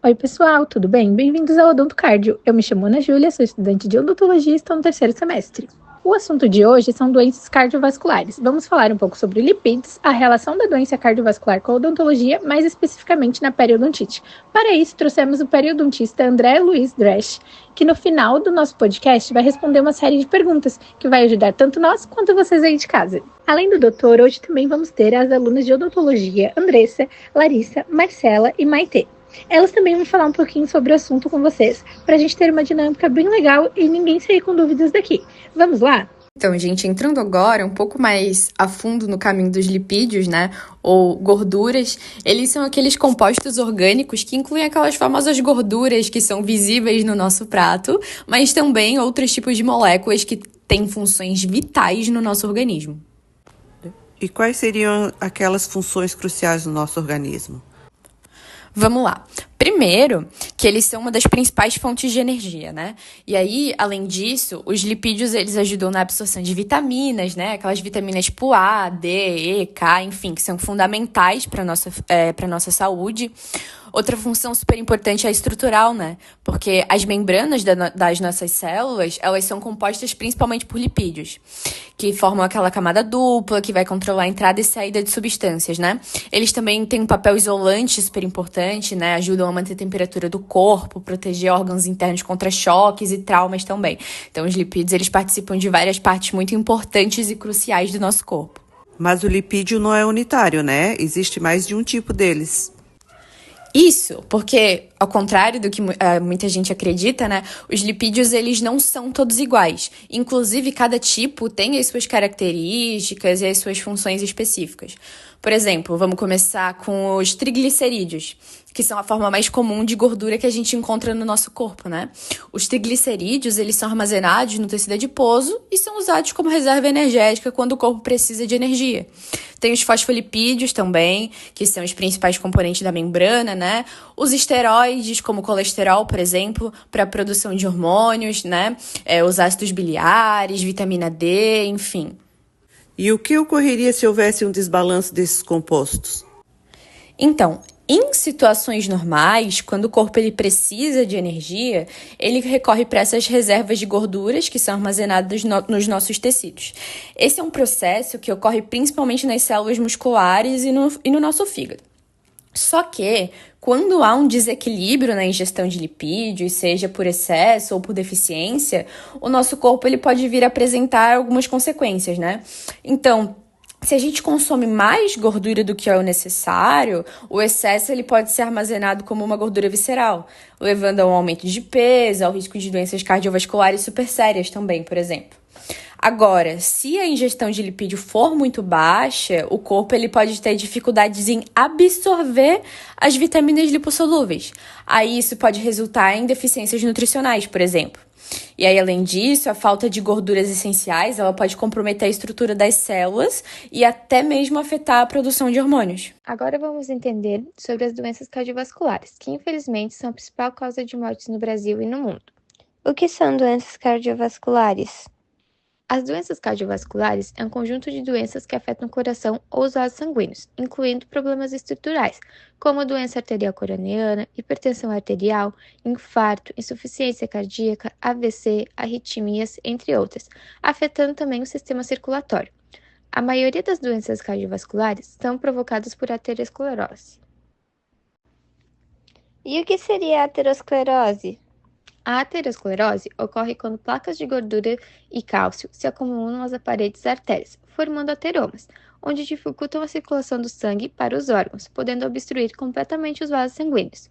Oi, pessoal, tudo bem? Bem-vindos ao Odonto Cardio. Eu me chamo Ana Júlia, sou estudante de odontologia e estou no terceiro semestre. O assunto de hoje são doenças cardiovasculares. Vamos falar um pouco sobre lipídios, a relação da doença cardiovascular com a odontologia, mais especificamente na periodontite. Para isso, trouxemos o periodontista André Luiz Dresch, que no final do nosso podcast vai responder uma série de perguntas que vai ajudar tanto nós quanto vocês aí de casa. Além do doutor, hoje também vamos ter as alunas de odontologia Andressa, Larissa, Marcela e Maitê. Elas também vão falar um pouquinho sobre o assunto com vocês, para a gente ter uma dinâmica bem legal e ninguém sair com dúvidas daqui. Vamos lá? Então, gente, entrando agora um pouco mais a fundo no caminho dos lipídios, né, ou gorduras, eles são aqueles compostos orgânicos que incluem aquelas famosas gorduras que são visíveis no nosso prato, mas também outros tipos de moléculas que têm funções vitais no nosso organismo. E quais seriam aquelas funções cruciais no nosso organismo? Vamos lá. Primeiro, que eles são uma das principais fontes de energia, né? E aí, além disso, os lipídios, eles ajudam na absorção de vitaminas, né? Aquelas vitaminas tipo A, D, E, K, enfim, que são fundamentais para nossa saúde. Outra função super importante é a estrutural, né? Porque as membranas das nossas células, elas são compostas principalmente por lipídios, que formam aquela camada dupla, que vai controlar a entrada e saída de substâncias, né? Eles também têm um papel isolante super importante, né? Ajudam a manter a temperatura do corpo, proteger órgãos internos contra choques e traumas também. Então, os lipídios, eles participam de várias partes muito importantes e cruciais do nosso corpo. Mas o lipídio não é unitário, né? Existe mais de um tipo deles. Isso, porque, ao contrário do que muita gente acredita, né, os lipídios, eles não são todos iguais. Inclusive, cada tipo tem as suas características e as suas funções específicas. Por exemplo, vamos começar com os triglicerídeos, que são a forma mais comum de gordura que a gente encontra no nosso corpo, né? Os triglicerídeos, eles são armazenados no tecido adiposo e são usados como reserva energética quando o corpo precisa de energia. Tem os fosfolipídios também, que são os principais componentes da membrana, né? Os esteroides, como o colesterol, por exemplo, para a produção de hormônios, né? Os ácidos biliares, vitamina D, enfim. E o que ocorreria se houvesse um desbalanço desses compostos? Então, em situações normais, quando o corpo ele precisa de energia, ele recorre para essas reservas de gorduras que são armazenadas nos nossos tecidos. Esse é um processo que ocorre principalmente nas células musculares e no nosso fígado. Só que, quando há um desequilíbrio na ingestão de lipídios, seja por excesso ou por deficiência, o nosso corpo ele pode vir a apresentar algumas consequências, né? Então, se a gente consome mais gordura do que é o necessário, o excesso ele pode ser armazenado como uma gordura visceral, levando a um aumento de peso, ao risco de doenças cardiovasculares super sérias também, por exemplo. Agora, se a ingestão de lipídio for muito baixa, o corpo ele pode ter dificuldades em absorver as vitaminas lipossolúveis. Aí isso pode resultar em deficiências nutricionais, por exemplo. E aí, além disso, a falta de gorduras essenciais, ela pode comprometer a estrutura das células e até mesmo afetar a produção de hormônios. Agora vamos entender sobre as doenças cardiovasculares, que infelizmente são a principal causa de mortes no Brasil e no mundo. O que são doenças cardiovasculares? As doenças cardiovasculares é um conjunto de doenças que afetam o coração ou os vasos sanguíneos, incluindo problemas estruturais, como doença arterial coroneana, hipertensão arterial, infarto, insuficiência cardíaca, AVC, arritmias, entre outras, afetando também o sistema circulatório. A maioria das doenças cardiovasculares são provocadas por aterosclerose. E o que seria a aterosclerose? A aterosclerose ocorre quando placas de gordura e cálcio se acumulam nas paredes das artérias, formando ateromas, onde dificultam a circulação do sangue para os órgãos, podendo obstruir completamente os vasos sanguíneos.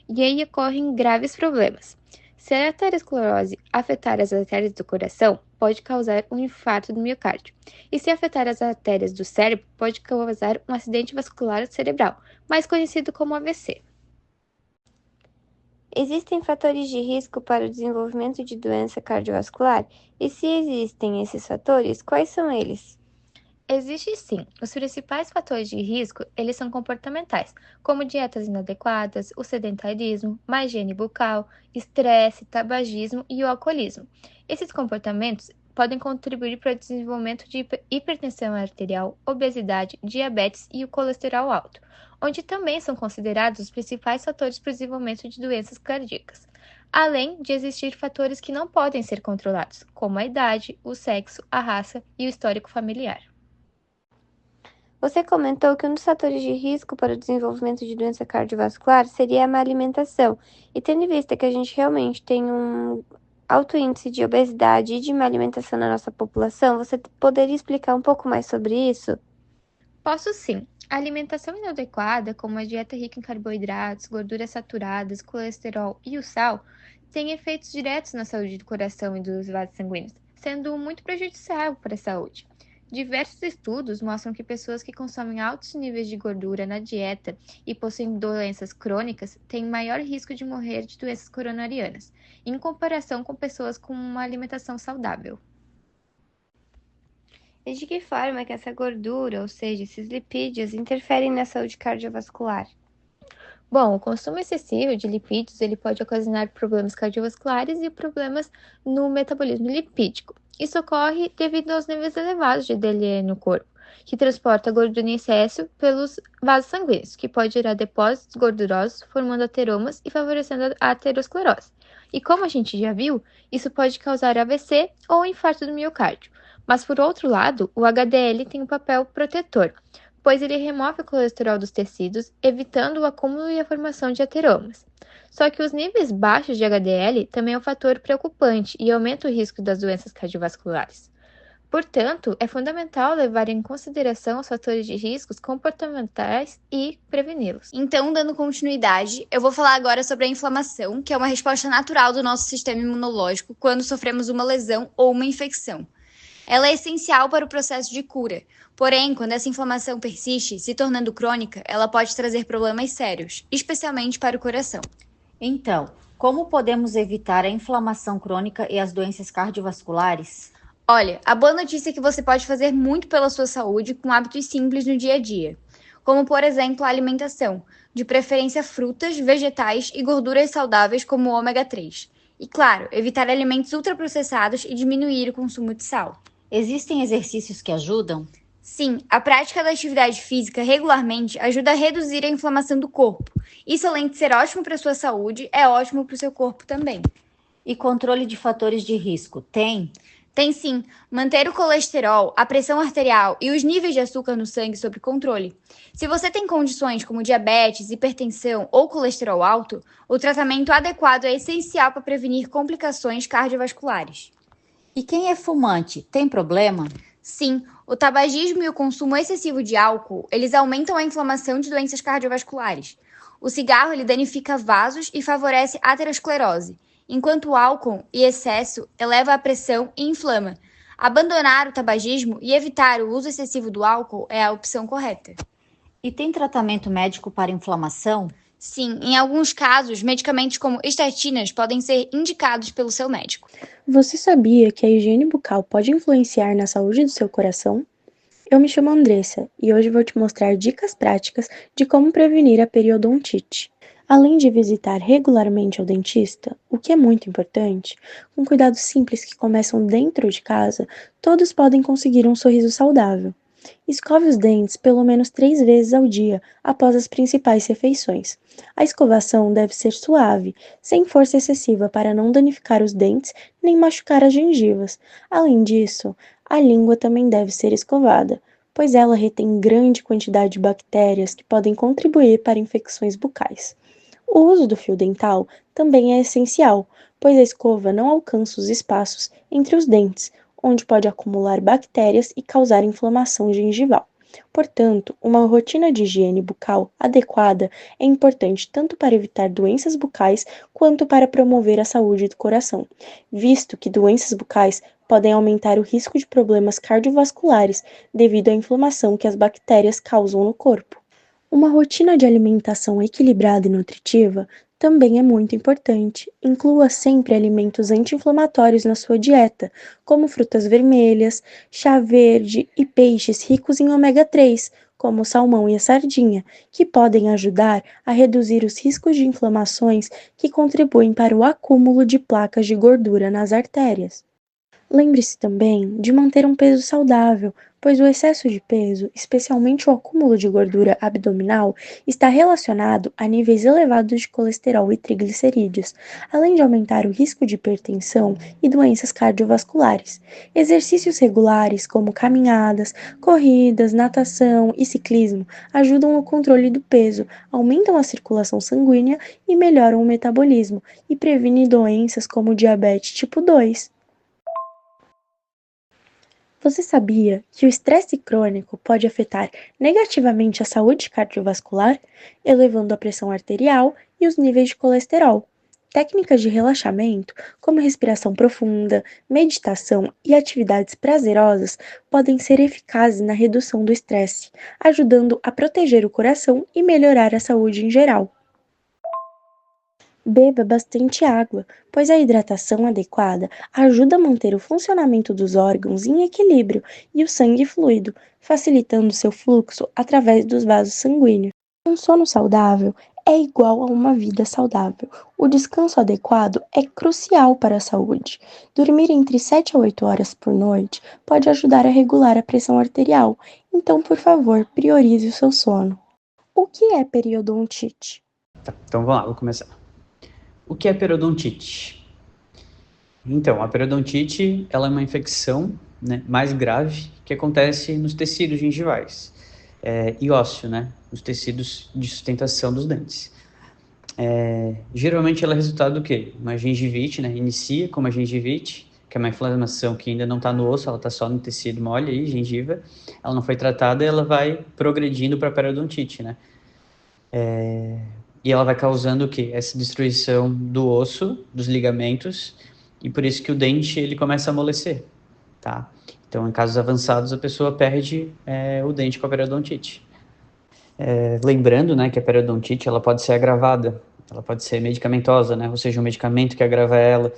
E aí ocorrem graves problemas. Se a aterosclerose afetar as artérias do coração, pode causar um infarto do miocárdio. E se afetar as artérias do cérebro, pode causar um acidente vascular cerebral, mais conhecido como AVC. Existem fatores de risco para o desenvolvimento de doença cardiovascular? E se existem esses fatores, quais são eles? Existe sim. Os principais fatores de risco, eles são comportamentais, como dietas inadequadas, o sedentarismo, má higiene bucal, estresse, tabagismo e o alcoolismo. Esses comportamentos podem contribuir para o desenvolvimento de hipertensão arterial, obesidade, diabetes e o colesterol alto. onde também são considerados os principais fatores para o desenvolvimento de doenças cardíacas, além de existir fatores que não podem ser controlados, como a idade, o sexo, a raça e o histórico familiar. Você comentou que um dos fatores de risco para o desenvolvimento de doença cardiovascular seria a má alimentação. E tendo em vista que a gente realmente tem um alto índice de obesidade e de má alimentação na nossa população, você poderia explicar um pouco mais sobre isso? Posso sim. A alimentação inadequada, como a dieta rica em carboidratos, gorduras saturadas, colesterol e o sal, tem efeitos diretos na saúde do coração e dos vasos sanguíneos, sendo muito prejudicial para a saúde. Diversos estudos mostram que pessoas que consomem altos níveis de gordura na dieta e possuem doenças crônicas têm maior risco de morrer de doenças coronarianas, em comparação com pessoas com uma alimentação saudável. E de que forma que essa gordura, ou seja, esses lipídios, interferem na saúde cardiovascular? Bom, o consumo excessivo de lipídios ele pode ocasionar problemas cardiovasculares e problemas no metabolismo lipídico. Isso ocorre devido aos níveis elevados de DLE no corpo, que transporta gordura em excesso pelos vasos sanguíneos, que pode gerar depósitos gordurosos, formando ateromas e favorecendo a aterosclerose. E como a gente já viu, isso pode causar AVC ou infarto do miocárdio. Mas, por outro lado, o HDL tem um papel protetor, pois ele remove o colesterol dos tecidos, evitando o acúmulo e a formação de ateromas. Só que os níveis baixos de HDL também é um fator preocupante e aumenta o risco das doenças cardiovasculares. Portanto, é fundamental levar em consideração os fatores de riscos comportamentais e preveni-los. Então, dando continuidade, eu vou falar agora sobre a inflamação, que é uma resposta natural do nosso sistema imunológico quando sofremos uma lesão ou uma infecção. Ela é essencial para o processo de cura. Porém, quando essa inflamação persiste, se tornando crônica, ela pode trazer problemas sérios, especialmente para o coração. Então, como podemos evitar a inflamação crônica e as doenças cardiovasculares? Olha, a boa notícia é que você pode fazer muito pela sua saúde com hábitos simples no dia a dia, como, por exemplo, a alimentação, de preferência frutas, vegetais e gorduras saudáveis como o ômega 3. E, claro, evitar alimentos ultraprocessados e diminuir o consumo de sal. Existem exercícios que ajudam? Sim, a prática da atividade física regularmente ajuda a reduzir a inflamação do corpo. Isso, além de ser ótimo para a sua saúde, é ótimo para o seu corpo também. E controle de fatores de risco, tem? Tem sim, manter o colesterol, a pressão arterial e os níveis de açúcar no sangue sob controle. Se você tem condições como diabetes, hipertensão ou colesterol alto, o tratamento adequado é essencial para prevenir complicações cardiovasculares. E quem é fumante, tem problema? Sim, o tabagismo e o consumo excessivo de álcool, eles aumentam a inflamação de doenças cardiovasculares. O cigarro, ele danifica vasos e favorece a aterosclerose, enquanto o álcool e excesso eleva a pressão e inflama. Abandonar o tabagismo e evitar o uso excessivo do álcool é a opção correta. E tem tratamento médico para inflamação? Sim, em alguns casos, medicamentos como estatinas podem ser indicados pelo seu médico. Você sabia que a higiene bucal pode influenciar na saúde do seu coração? Eu me chamo Andressa e hoje vou te mostrar dicas práticas de como prevenir a periodontite. Além de visitar regularmente ao dentista, o que é muito importante, com cuidados simples que começam dentro de casa, todos podem conseguir um sorriso saudável. Escove os dentes pelo menos 3 vezes ao dia após as principais refeições. A escovação deve ser suave, sem força excessiva para não danificar os dentes nem machucar as gengivas. Além disso, a língua também deve ser escovada, pois ela retém grande quantidade de bactérias que podem contribuir para infecções bucais. O uso do fio dental também é essencial, pois a escova não alcança os espaços entre os dentes, onde pode acumular bactérias e causar inflamação gengival. Portanto, uma rotina de higiene bucal adequada é importante tanto para evitar doenças bucais quanto para promover a saúde do coração, visto que doenças bucais podem aumentar o risco de problemas cardiovasculares devido à inflamação que as bactérias causam no corpo. Uma rotina de alimentação equilibrada e nutritiva também é muito importante. Inclua sempre alimentos anti-inflamatórios na sua dieta, como frutas vermelhas, chá verde e peixes ricos em ômega 3, como o salmão e a sardinha, que podem ajudar a reduzir os riscos de inflamações que contribuem para o acúmulo de placas de gordura nas artérias. Lembre-se também de manter um peso saudável, pois o excesso de peso, especialmente o acúmulo de gordura abdominal, está relacionado a níveis elevados de colesterol e triglicerídeos, além de aumentar o risco de hipertensão e doenças cardiovasculares. Exercícios regulares, como caminhadas, corridas, natação e ciclismo, ajudam no controle do peso, aumentam a circulação sanguínea e melhoram o metabolismo, e previnem doenças como diabetes tipo 2. Você sabia que o estresse crônico pode afetar negativamente a saúde cardiovascular, elevando a pressão arterial e os níveis de colesterol? Técnicas de relaxamento, como respiração profunda, meditação e atividades prazerosas, podem ser eficazes na redução do estresse, ajudando a proteger o coração e melhorar a saúde em geral. Beba bastante água, pois a hidratação adequada ajuda a manter o funcionamento dos órgãos em equilíbrio e o sangue fluido, facilitando seu fluxo através dos vasos sanguíneos. Um sono saudável é igual a uma vida saudável. O descanso adequado é crucial para a saúde. Dormir entre 7 a 8 horas por noite pode ajudar a regular a pressão arterial, então, por favor, priorize o seu sono. O que é periodontite? Tá, então vamos lá, vou começar. O que é periodontite? Então, a periodontite ela é uma infecção, né, mais grave que acontece nos tecidos gengivais e ósseo, né, nos tecidos de sustentação dos dentes. Geralmente ela é resultado do quê? Uma gengivite, né, inicia com uma gengivite, que é uma inflamação que ainda não está no osso, ela está só no tecido mole aí, gengiva, ela não foi tratada e ela vai progredindo para a periodontite, né? E ela vai causando o quê? Essa destruição do osso, dos ligamentos, e por isso que o dente ele começa a amolecer, tá? Então, em casos avançados, a pessoa perde o dente com a periodontite. Lembrando, né, que a periodontite ela pode ser agravada, ela pode ser medicamentosa, né? Ou seja, um medicamento que agrava ela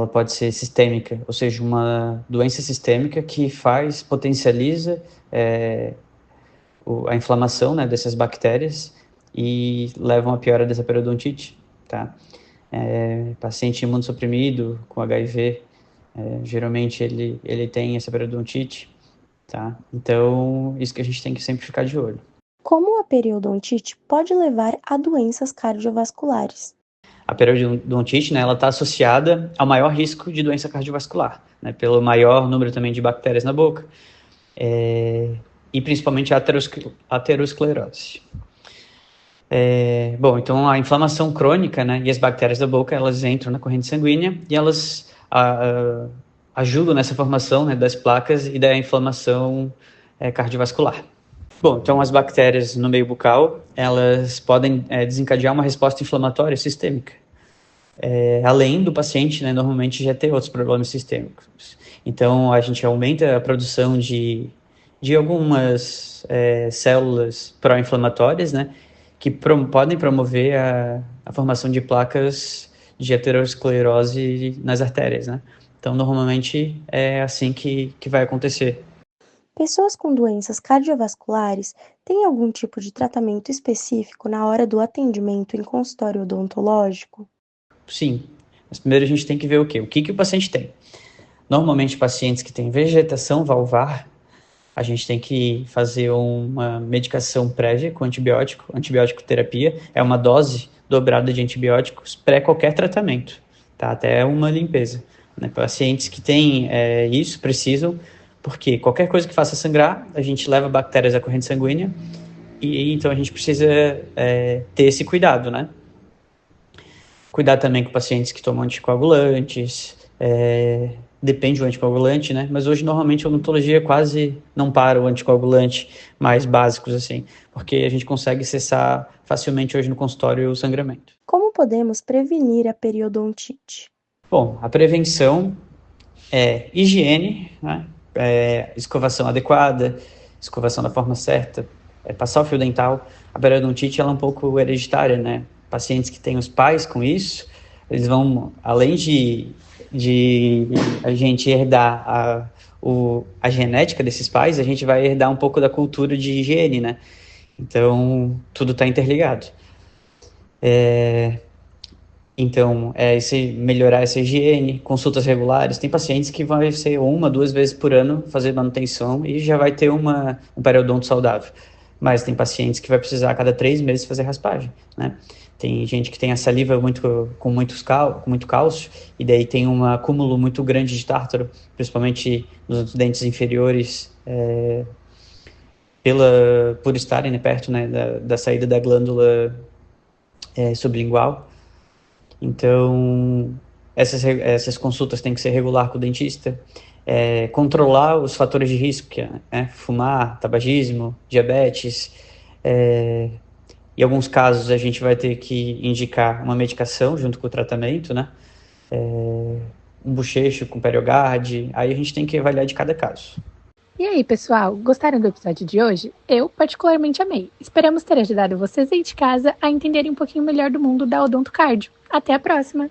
pode ser sistêmica, ou seja, uma doença sistêmica que potencializa a inflamação, né, dessas bactérias e levam a piora dessa periodontite, tá? Paciente imunossuprimido com HIV, geralmente ele tem essa periodontite, tá? Então, isso que a gente tem que sempre ficar de olho. Como a periodontite pode levar a doenças cardiovasculares? A periodontite, né, ela está associada ao maior risco de doença cardiovascular, né, pelo maior número também de bactérias na boca, e principalmente a aterosclerose. Bom, então a inflamação crônica, né, e as bactérias da boca, elas entram na corrente sanguínea e elas ajudam nessa formação, né, das placas e da inflamação cardiovascular. Bom, então as bactérias no meio bucal, elas podem desencadear uma resposta inflamatória sistêmica. Além do paciente, né, normalmente já ter outros problemas sistêmicos. Então a gente aumenta a produção de algumas células pró-inflamatórias, né, que podem promover a formação de placas de aterosclerose nas artérias, né? Então, normalmente, é assim que vai acontecer. Pessoas com doenças cardiovasculares têm algum tipo de tratamento específico na hora do atendimento em consultório odontológico? Sim, mas primeiro a gente tem que ver o quê? O que o paciente tem. Normalmente, pacientes que têm vegetação valvar, a gente tem que fazer uma medicação prévia com antibiótico. Antibiótico terapia é uma dose dobrada de antibióticos pré qualquer tratamento, tá? Até uma limpeza, né? Pacientes que têm isso precisam, porque qualquer coisa que faça sangrar, a gente leva bactérias à corrente sanguínea e então a gente precisa ter esse cuidado, né? Cuidar também com pacientes que tomam anticoagulantes, depende do anticoagulante, né? Mas hoje, normalmente, a odontologia quase não para o anticoagulante mais básicos, assim, porque a gente consegue cessar facilmente hoje no consultório o sangramento. Como podemos prevenir a periodontite? Bom, a prevenção é higiene, né? Escovação adequada, escovação da forma certa, passar o fio dental. A periodontite ela é um pouco hereditária, né? Pacientes que têm os pais com isso, eles vão, além de a gente herdar a genética desses pais, a gente vai herdar um pouco da cultura de higiene, né? Então, tudo está interligado. Então, melhorar essa higiene, consultas regulares. Tem pacientes que vai ser 1, 2 vezes por ano fazer manutenção e já vai ter um periodonto saudável. Mas tem pacientes que vai precisar a cada 3 meses fazer raspagem, né? Tem gente que tem a saliva com muito cálcio, e daí tem um acúmulo muito grande de tártaro, principalmente nos dentes inferiores, por estarem, né, perto, né, da saída da glândula sublingual. Então, essas consultas têm que ser regular com o dentista. Controlar os fatores de risco, que é fumar, tabagismo, diabetes. Em alguns casos, a gente vai ter que indicar uma medicação junto com o tratamento, né? Um bochecho com Periogard. Aí a gente tem que avaliar de cada caso. E aí, pessoal, gostaram do episódio de hoje? Eu particularmente amei. Esperamos ter ajudado vocês aí de casa a entenderem um pouquinho melhor do mundo da odontocardio. Até a próxima!